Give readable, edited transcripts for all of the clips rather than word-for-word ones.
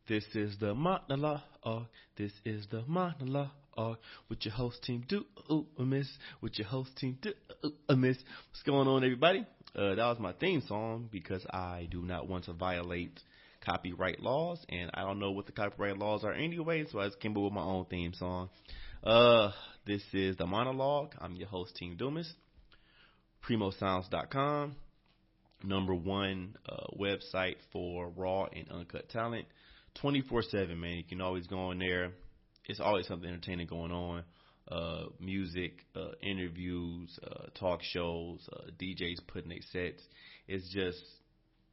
This is the monologue. This is the monologue. With your host team do miss. With your host team do miss. What's going on, everybody? That was my theme song because I do not want to violate copyright laws, and I don't know what the copyright laws are anyway, so I just came up with my own theme song. This is the monologue. I'm your host, Team Dumas. PrimoSounds.com, number one website for raw and uncut talent. 24/7, man. You can always go on there. It's always something entertaining going on. Music, interviews, talk shows, DJs putting their sets. It's just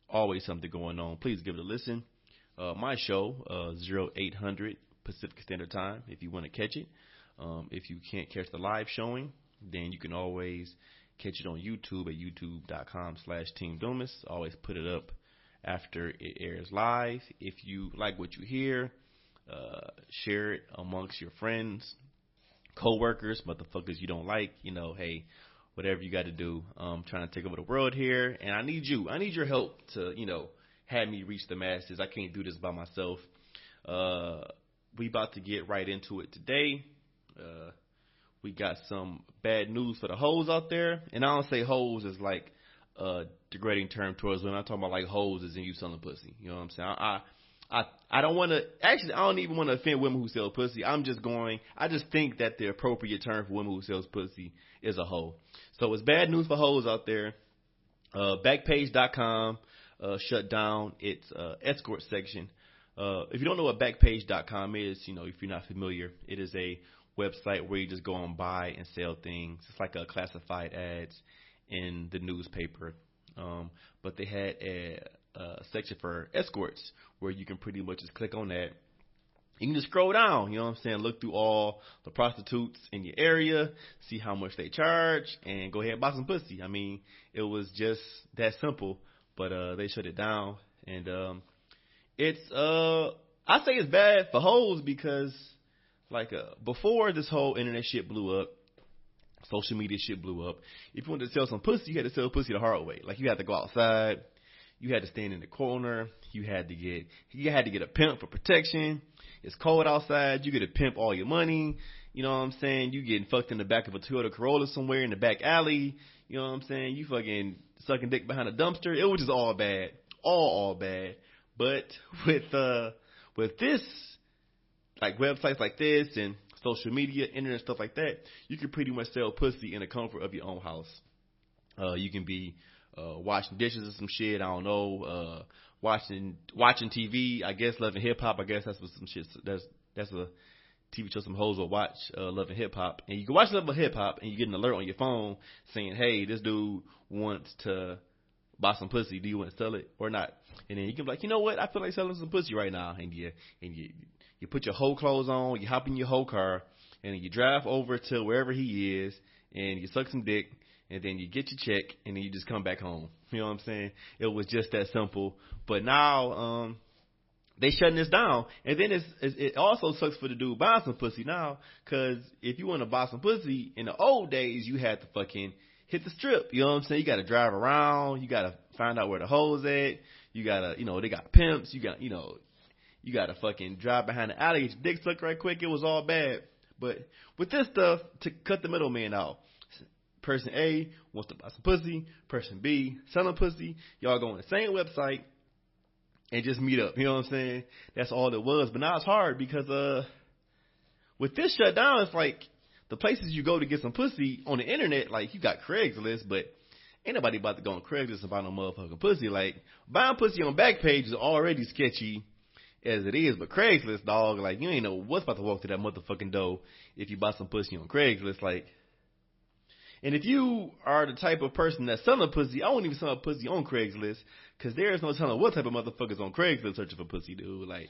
always something going on. Please give it a listen. My show, 0800 Pacific Standard Time, if you want to catch it. If you can't catch the live showing, then you can always catch it on YouTube at youtube.com/Team Dumas. Always put it up after it airs live. If you like what you hear, share it amongst your friends, co-workers, motherfuckers you don't like. Hey, whatever you got to do. I'm trying to take over the world here, and I need you. I need your help to, have me reach the masses. I can't do this by myself. We about to get right into it today. We got some bad news for the hoes out there, and I don't say hoes as like a degrading term towards women. I'm talking about like hoes as in you selling pussy. You know what I'm saying? I don't want to, actually, I don't even want to offend women who sell pussy. I just think that the appropriate term for women who sells pussy is a hoe. So it's bad news for hoes out there. Backpage.com shut down its escort section. If you don't know what Backpage.com is, if you're not familiar, it is a website where you just go and buy and sell things. It's like a classified ads in the newspaper. But they had a section for escorts where you can pretty much just click on that. You can just scroll down, look through all the prostitutes in your area, see how much they charge, and go ahead and buy some pussy. I mean, it was just that simple, but they shut it down. And I say it's bad for hoes because before this whole internet shit blew up, social media shit blew up, if you wanted to sell some pussy, you had to sell pussy the hard way. Like, you had to go outside, you had to stand in the corner, you had to get a pimp for protection. It's cold outside, you get a pimp all your money. You know what I'm saying? You getting fucked in the back of a Toyota Corolla somewhere in the back alley. You know what I'm saying? You fucking sucking dick behind a dumpster. It was just all bad, all bad. But with this, like websites like this and social media, internet, stuff like that, you can pretty much sell pussy in the comfort of your own house. You can be washing dishes or some shit, I don't know, watching TV, I guess, Love and Hip Hop, I guess that's what some shit, that's a TV show some hoes will watch, Love and Hip Hop. And you can watch Love and Hip Hop and you get an alert on your phone saying, hey, this dude wants to buy some pussy, do you want to sell it or not? And then you can be like, you know what, I feel like selling some pussy right now. And you put your whole clothes on, you hop in your whole car, and then you drive over to wherever he is, and you suck some dick, and then you get your check, and then you just come back home. You know what I'm saying? It was just that simple. But now they shutting this down. And then it also sucks for the dude buying some pussy now, because if you want to buy some pussy, in the old days, you had to fucking hit the strip. You know what I'm saying? You got to drive around. You got to find out where the hoes at. You got to, they got pimps. You got to fucking drive behind the alley, get your dick sucked right quick. It was all bad. But with this stuff, to cut the middleman out, person A wants to buy some pussy, person B selling pussy, y'all go on the same website and just meet up. You know what I'm saying? That's all it was. But now it's hard because with this shutdown, it's like the places you go to get some pussy on the internet, like you got Craigslist, but ain't nobody about to go on Craigslist and buy no motherfucking pussy. Like, buying pussy on Backpage is already sketchy as it is, but Craigslist, dog, like, you ain't know what's about to walk through that motherfucking door if you buy some pussy on Craigslist, like. And if you are the type of person that's selling pussy, I won't even sell pussy on Craigslist, because there is no telling what type of motherfuckers on Craigslist searching for pussy, dude. Like,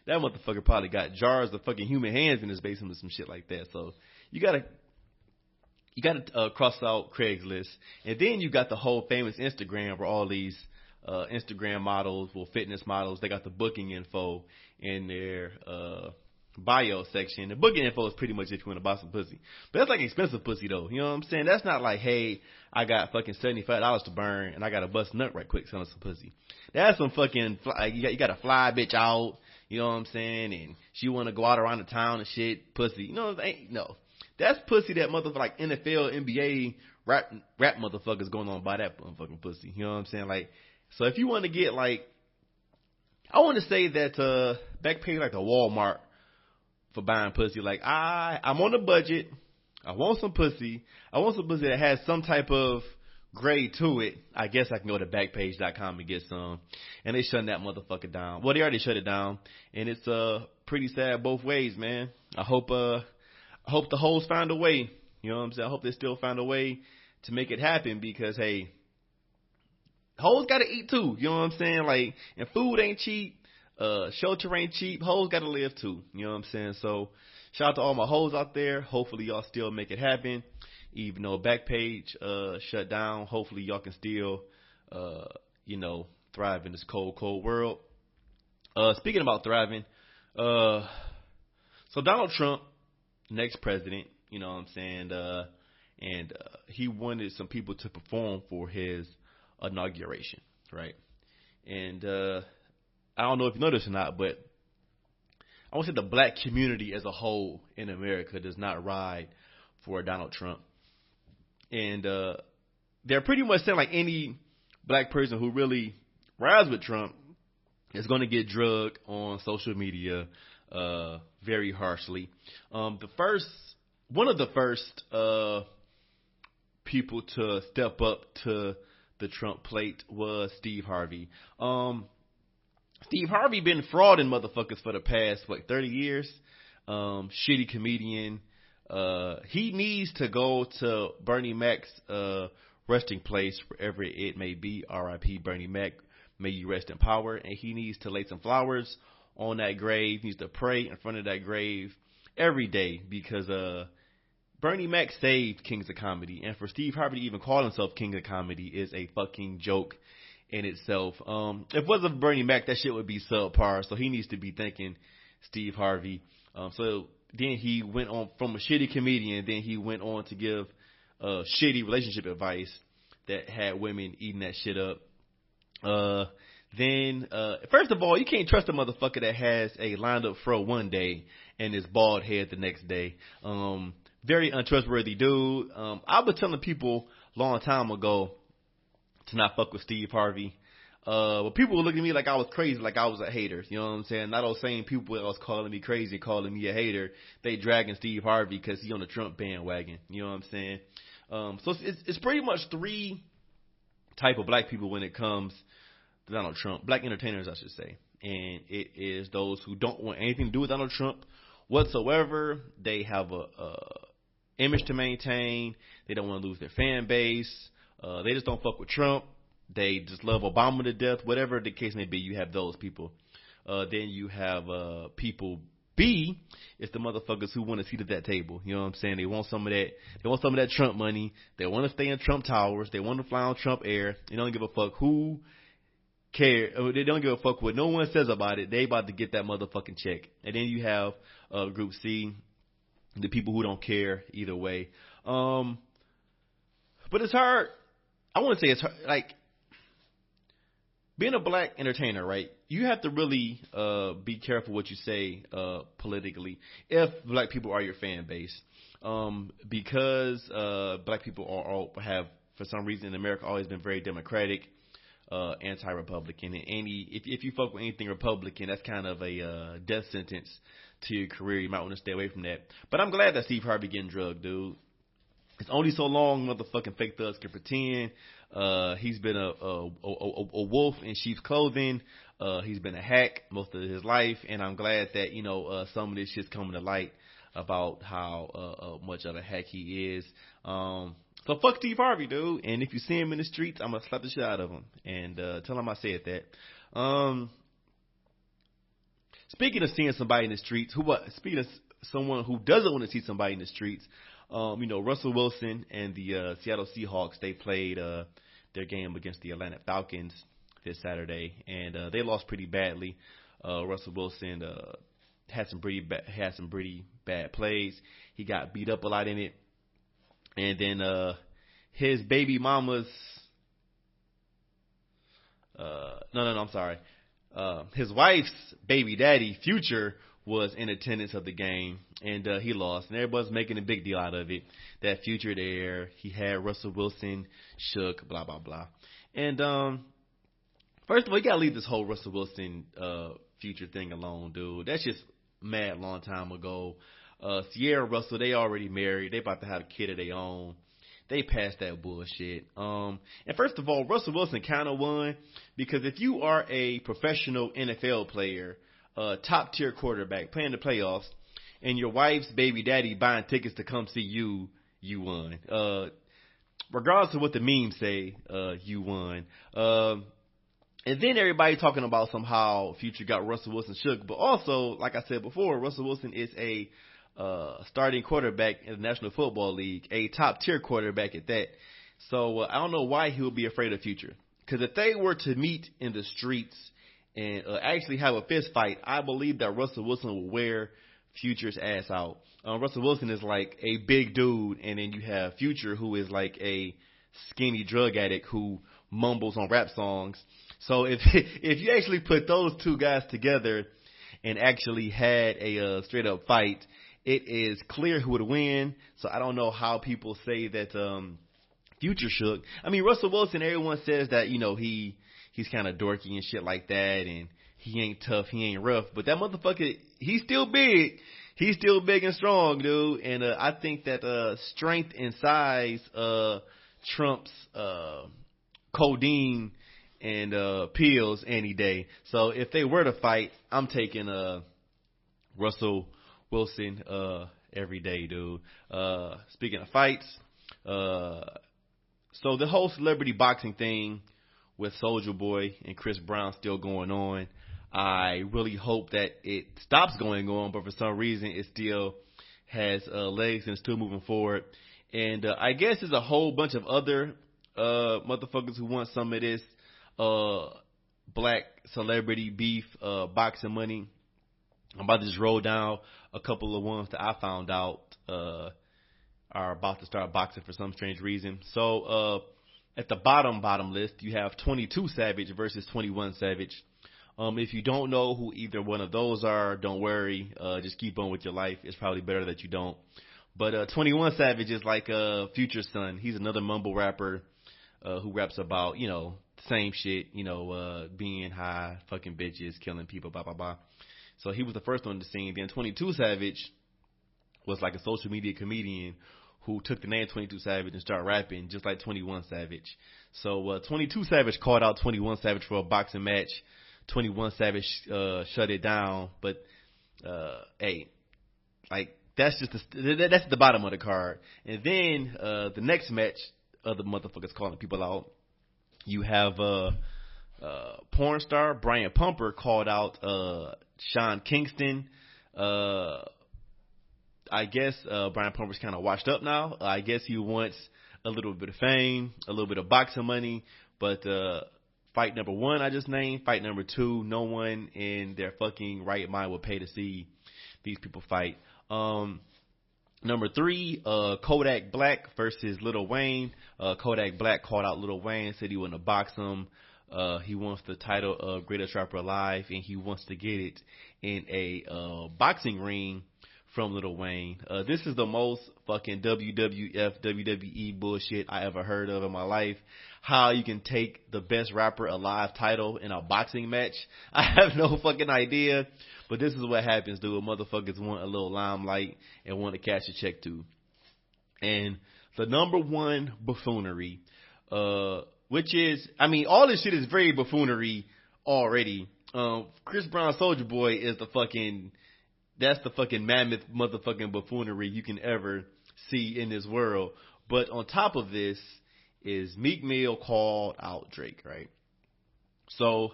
that motherfucker probably got jars of fucking human hands in his basement or some shit like that. So you gotta cross out Craigslist, and then you got the whole famous Instagram where all these Instagram models, fitness models, they got the booking info in their bio section. The booking info is pretty much if you want to buy some pussy. But that's like expensive pussy though. You know what I'm saying? That's not like, hey, I got fucking $75 to burn and I got to bust a nut right quick selling some pussy. That's some fucking, you got to fly a bitch out. You know what I'm saying? And she want to go out around the town and shit, pussy. You know, ain't no. That's pussy that motherfucker like NFL, NBA, rap motherfuckers going on by that motherfucking pussy. You know what I'm saying? Like, so if you want to get like, I want to say that Backpage like a Walmart for buying pussy. Like I'm on a budget. I want some pussy. I want some pussy that has some type of grade to it. I guess I can go to Backpage.com and get some. And they shutting that motherfucker down. Well, they already shut it down, and it's pretty sad both ways, man. I hope the hoes find a way. You know what I'm saying? I hope they still find a way to make it happen because hey, hoes gotta eat too. You know what I'm saying? Like, and food ain't cheap. Shelter ain't cheap. Hoes gotta live too. You know what I'm saying? So shout out to all my hoes out there. Hopefully y'all still make it happen. Even though Backpage shut down, hopefully y'all can still, thrive in this cold, cold world. Speaking about thriving, so Donald Trump, next president, you know what I'm saying, and he wanted some people to perform for his inauguration, right? And I don't know if you know this or not, but I want to say the black community as a whole in America does not ride for Donald Trump. And they're pretty much saying like any black person who really rides with Trump is going to get drugged on social media very harshly. One of the first people to step up to the Trump plate was Steve Harvey. Steve Harvey been frauding motherfuckers for the past 30 years. Shitty comedian. He needs to go to Bernie Mac's resting place, wherever it may be. R.I.P. Bernie Mac. May you rest in power. And he needs to lay some flowers on that grave. He needs to pray in front of that grave every day because Bernie Mac saved Kings of Comedy. And for Steve Harvey to even call himself King of Comedy is a fucking joke in itself. If it wasn't for Bernie Mac, that shit would be subpar. So he needs to be thanking Steve Harvey. Then he went on from a shitty comedian. Then he went on to give shitty relationship advice that had women eating that shit up. First of all, you can't trust a motherfucker that has a lined up fro one day and is bald head the next day. Very untrustworthy dude. I was telling people a long time ago to not fuck with Steve Harvey. But people were looking at me like I was crazy, like I was a hater. You know what I'm saying? Not those same people that was calling me crazy, calling me a hater. They dragging Steve Harvey because he on the Trump bandwagon. You know what I'm saying? So it's pretty much three type of black people when it comes to Donald Trump. Black entertainers, I should say. And it is those who don't want anything to do with Donald Trump whatsoever. They have a image to maintain. They don't want to lose their fan base. They just don't fuck with Trump. They just love Obama to death. Whatever the case may be, you have those people. Then you have people B. It's the motherfuckers who want a seat at that table. You know what I'm saying? They want some of that. They want some of that Trump money. They want to stay in Trump towers. They want to fly on Trump air. They don't give a fuck who care. They don't give a fuck what no one says about it. They about to get that motherfucking check. And then you have Group C, the people who don't care either way. But it's hard. I want to say it's hard. Like, being a black entertainer, right? You have to really be careful what you say politically if black people are your fan base, because black people have, for some reason in America, always been very democratic, anti-Republican. And if you fuck with anything Republican, that's kind of a death sentence to your career. You might want to stay away from that. But I'm glad that Steve Harvey getting drugged, dude. It's only so long motherfucking fake thugs can pretend. He's been a wolf in sheep's clothing. He's been a hack most of his life, and I'm glad that some of this shit's coming to light about how much of a hack he is. So fuck Steve Harvey, dude. And if you see him in the streets, I'm gonna slap the shit out of him and tell him I said that. Speaking of seeing somebody in the streets, speaking of someone who doesn't want to see somebody in the streets. Russell Wilson and the Seattle Seahawks, they played their game against the Atlanta Falcons this Saturday, and they lost pretty badly. Russell Wilson had some pretty bad plays. He got beat up a lot in it, and then his baby mama's I'm sorry. his wife's baby daddy, Future, was in attendance of the game, and he lost. And everybody's making a big deal out of it. That Future there, he had Russell Wilson shook, blah, blah, blah. And first of all, you got to leave this whole Russell Wilson Future thing alone, dude. That's just mad long time ago. Sierra Russell, they already married. They about to have a kid of their own. They passed that bullshit. And first of all, Russell Wilson kind of won because if you are a professional NFL player, top tier quarterback playing the playoffs, and your wife's baby daddy buying tickets to come see you, you won. Regardless of what the memes say, you won. And then everybody talking about somehow Future got Russell Wilson shook, but also, like I said before, Russell Wilson is a starting quarterback in the National Football League, a top-tier quarterback at that. So I don't know why he would be afraid of Future. Because if they were to meet in the streets and actually have a fist fight, I believe that Russell Wilson will wear Future's ass out. Russell Wilson is like a big dude, and then you have Future, who is like a skinny drug addict who mumbles on rap songs. So if you actually put those two guys together and actually had a straight-up fight, it is clear who would win. So I don't know how people say that Future shook. I mean, Russell Wilson, everyone says that, he's kind of dorky and shit like that, and he ain't tough, he ain't rough. But that motherfucker, he's still big. He's still big and strong, dude. And I think that strength and size trumps codeine and pills any day. So if they were to fight, I'm taking Russell Wilson every day, dude. Speaking of fights, so the whole celebrity boxing thing with Soulja Boy and Chris Brown still going on. I really hope that it stops going on, but for some reason it still has legs and is still moving forward. And I guess there's a whole bunch of other motherfuckers who want some of this black celebrity beef, boxing money. I'm about to just roll down a couple of ones that I found out are about to start boxing for some strange reason. So at the bottom list, you have 22 Savage versus 21 Savage. If you don't know who either one of those are, don't worry. Just keep on with your life. It's probably better that you don't. But 21 Savage is like Future's son. He's another mumble rapper who raps about, same shit, being high, fucking bitches, killing people, blah, blah, blah. So he was the first on the scene. Then 22 Savage was like a social media comedian who took the name 22 Savage and started rapping just like 21 Savage. So 22 Savage called out 21 Savage for a boxing match. 21 Savage shut it down. But, hey, like, that's the bottom of the card. And then the next match, other motherfuckers calling people out. You have porn star Brian Pumper called out Sean Kingston. I guess Brian Pumper's kind of washed up now. I guess he wants a little bit of fame, a little bit of boxing money. But fight number one I just named, fight number two, no one in their fucking right mind would pay to see these people fight. Number three, Kodak Black versus Lil Wayne. Kodak Black called out Lil Wayne, said he wanted to box him. He wants the title of Greatest Rapper Alive, and he wants to get it in a boxing ring from Lil Wayne. This is the most fucking WWF, WWE bullshit I ever heard of in my life. How you can take the best rapper alive title in a boxing match. I have no fucking idea. But this is what happens, dude. Motherfuckers want a little limelight and want to cash a check too. And the number one buffoonery, which is, I mean, all this shit is very buffoonery already. Chris Brown Soulja Boy is that's the fucking mammoth motherfucking buffoonery you can ever see in this world. But on top of this is Meek Mill called out Drake, right? So,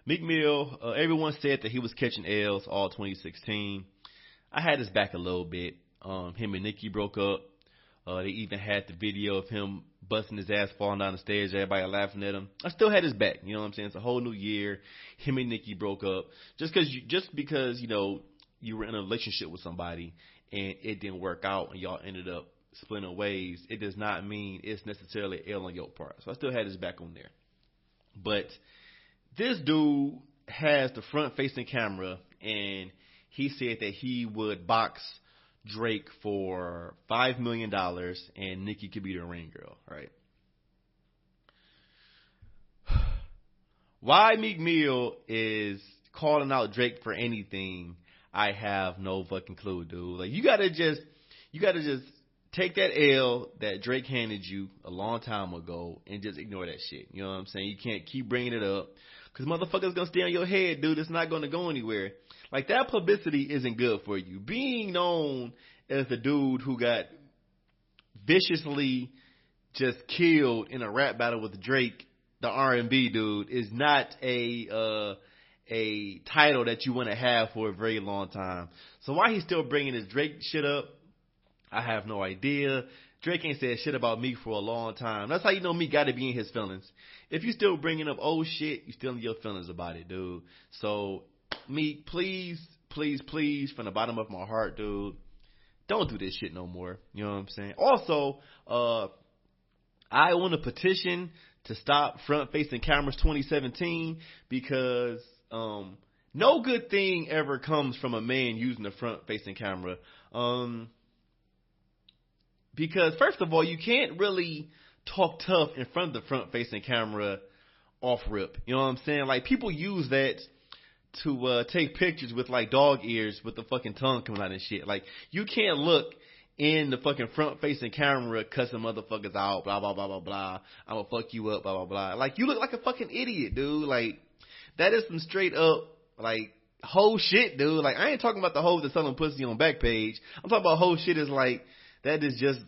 Meek Mill, everyone said that he was catching L's all 2016. I had his back a little bit. Him and Nicki broke up. They even had the video of him busting his ass, falling down the stairs, everybody laughing at him. I still had his back. You know what I'm saying? It's a whole new year. Him and Nicki broke up. Just because you were in a relationship with somebody and it didn't work out and y'all ended up splitting ways, it does not mean it's necessarily L on your part. So I still had his back on there. But this dude has the front facing camera, and he said that he would box Drake for $5 million and Nicki could be the ring girl, right? Why Meek Mill is calling out Drake for anything, I have no fucking clue, dude. Like, you gotta just take that L that Drake handed you a long time ago and just ignore that shit. You know what I'm saying? You can't keep bringing it up because motherfuckers gonna stay on your head, dude. It's not gonna go anywhere. Like, that publicity isn't good for you. Being known as the dude who got viciously just killed in a rap battle with Drake, the R&B dude, is not a title that you want to have for a very long time. So why he's still bringing this Drake shit up, I have no idea. Drake ain't said shit about Meek for a long time. That's how you know Meek got to be in his feelings. If you still bringing up old shit, you still in your feelings about it, dude. So Meek, please, please, please, from the bottom of my heart, dude, don't do this shit no more. You know what I'm saying? Also, I want a petition to stop front-facing cameras 2017 because no good thing ever comes from a man using a front-facing camera. Because, first of all, you can't really talk tough in front of the front-facing camera off rip. You know what I'm saying? Like, people use that to take pictures with, like, dog ears with the fucking tongue coming out and shit. Like, you can't look in the fucking front-facing camera cussing motherfuckers out, blah, blah, blah, blah, blah. I'm gonna fuck you up, blah, blah, blah. Like, you look like a fucking idiot, dude. Like, that is some straight up, like, whole shit, dude. Like, I ain't talking about the hoes that selling pussy on Backpage. I'm talking about whole shit is like, that is just,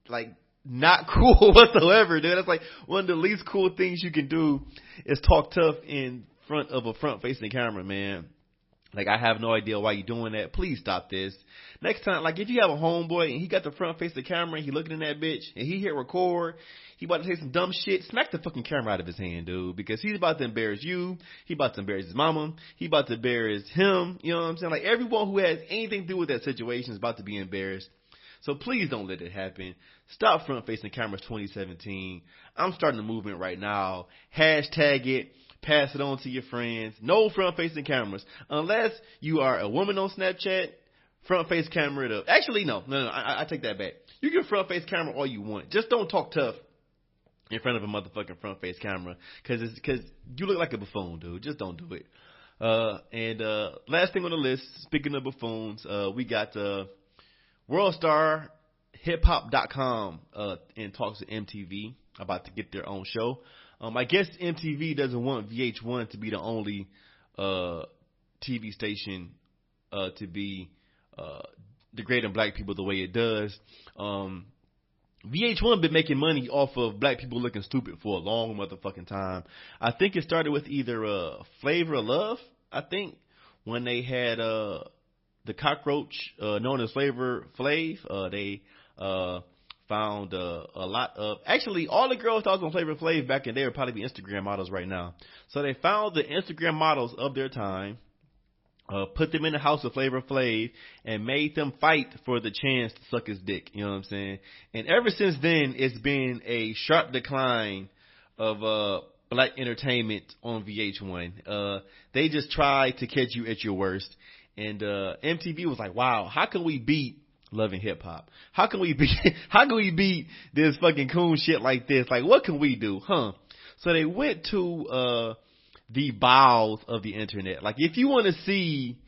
like, not cool whatsoever, dude. That's like one of the least cool things you can do is talk tough in front of a front-facing camera, man. Like, I have no idea why you're doing that. Please stop this. Next time, like, if you have a homeboy and he got the front face of the camera and he looking in that bitch and he hit record, he about to say some dumb shit, smack the fucking camera out of his hand, dude, because he's about to embarrass you. He about to embarrass his mama. He about to embarrass him. You know what I'm saying? Like, everyone who has anything to do with that situation is about to be embarrassed. So please don't let it happen. Stop front-facing cameras 2017. I'm starting a movement right now. Hashtag it. Pass it on to your friends. No front-facing cameras. Unless you are a woman on Snapchat, front-face camera it up. Actually, no. I take that back. You can front-face camera all you want. Just don't talk tough in front of a motherfucking front-face camera. Because you look like a buffoon, dude. Just don't do it. And last thing on the list, speaking of buffoons, we got WorldStarHipHop.com in talks with MTV about to get their own show. I guess MTV doesn't want VH1 to be the only TV station to be degrading black people the way it does. VH1 been making money off of black people looking stupid for a long motherfucking time. I think it started with either Flavor of Love, I think, when they had the cockroach known as Flavor Flav. They found a lot of, actually, all the girls that was on Flavor Flav back in the day would probably be Instagram models right now. So they found the Instagram models of their time, put them in the house with Flavor Flav, and made them fight for the chance to suck his dick. You know what I'm saying? And ever since then, it's been a sharp decline of black entertainment on VH1. They just try to catch you at your worst. And MTV was like, wow, how can we beat Love and Hip Hop? How can we beat this fucking coon shit like this? Like, what can we do? So they went to the bowels of the internet. Like, if you want to see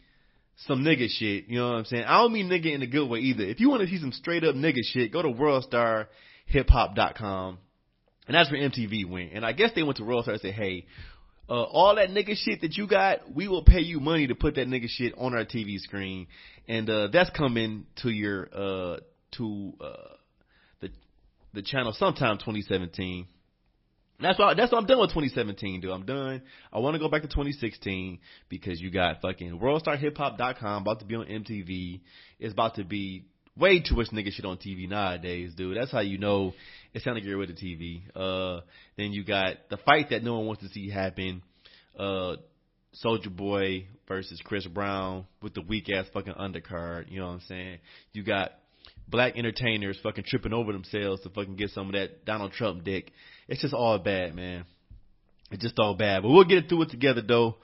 some nigga shit, you know what I'm saying? I don't mean nigga in a good way either. If you want to see some straight up nigga shit, go to WorldStarHipHop.com. And that's where MTV went. And I guess they went to WorldStar and said, hey, all that nigga shit that you got, we will pay you money to put that nigga shit on our TV screen. And that's coming to your the channel sometime 2017. That's why I'm done with 2017, dude. I'm done. I want to go back to 2016 because you got fucking WorldStarHipHop.com about to be on MTV. It's about to be way too much nigga shit on TV nowadays, dude. That's how you know it's time to get rid of TV. Then you got the fight that no one wants to see happen. Soulja Boy versus Chris Brown with the weak ass fucking undercard. You know what I'm saying? You got black entertainers fucking tripping over themselves to fucking get some of that Donald Trump dick. It's just all bad, man. It's just all bad. But we'll get through it together, though.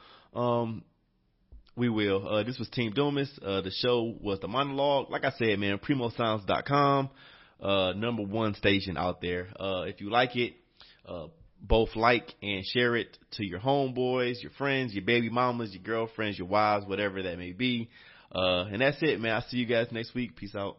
We will. This was Team Dumas. The show was The Monologue. Like I said, man, PrimoSounds.com. #1 station out there. If you like it, both like and share it to your homeboys, your friends, your baby mamas, your girlfriends, your wives, whatever that may be. And that's it, man. I'll see you guys next week. Peace out.